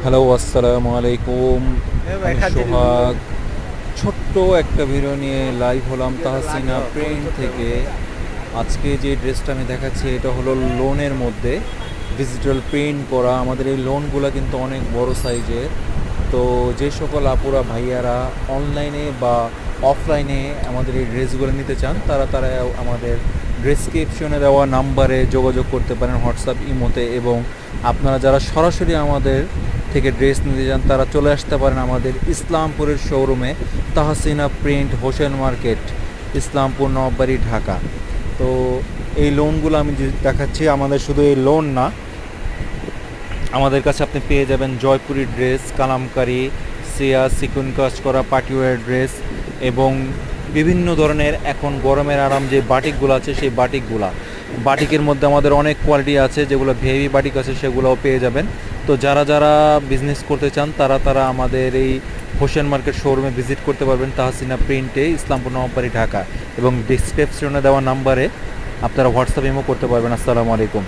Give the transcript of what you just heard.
Hello, আসসালামু আলাইকুম। আমি সোহাগ। ছোট্ট একটা ভিডিও নিয়ে লাইভ হলাম তাহসিনা প্রিন্ট থেকে। আজকে যে ড্রেসটা আমি দেখাচ্ছি এটা হলো লোনের মধ্যে ডিজিটাল প্রিন্ট করা। আমাদের এই লোনগুলো কিন্তু অনেক বড় সাইজের। তো যে সকল আপুরা ভাইয়ারা অনলাইনে বা অফলাইনে আমাদের এই ড্রেসগুলো নিতে চান তারা তারা আমাদের ডেসক্রিপশনে দেওয়া নাম্বারে যোগাযোগ করতে পারেন হোয়াটসঅ্যাপ ইমোতে, এবং আপনারা যারা সরাসরি আমাদের থেকে ড্রেস নিতে চান তারা চলে আসতে পারেন আমাদের ইসলামপুরের শোরুমে, তাহসিনা প্রিন্ট, হোসেন মার্কেট, ইসলামপুর, নববাড়ি, ঢাকা। তো এই লোনগুলো আমি যে দেখাচ্ছি আমাদের শুধু এই লোন না, আমাদের কাছে আপনি পেয়ে যাবেন জয়পুরি ড্রেস, কালামকারি, সিয়া, সিকুইন কাজ করা পার্টিওয়ার ড্রেস, এবং বিভিন্ন ধরনের এখন গরমের আরাম যে বাটিকগুলো আছে সেই বাটিকের মধ্যে আমাদের অনেক কোয়ালিটি আছে, যেগুলো ভিআইপি বাটিক আছে সেগুলোও পেয়ে যাবেন। তো যারা যারা বিজনেস করতে চান তারা তারা আমাদের এই হোসেন মার্কেট শোরুমে ভিজিট করতে পারবেন তাহসিনা প্রিন্টে, ইসলামপুর, নববাড়ি, ঢাকা। এবং ডিসক্রিপশনে দেওয়া নাম্বারে আপনারা হোয়াটসঅ্যাপ ইমো করতে পারবেন। আসসালামু আলাইকুম।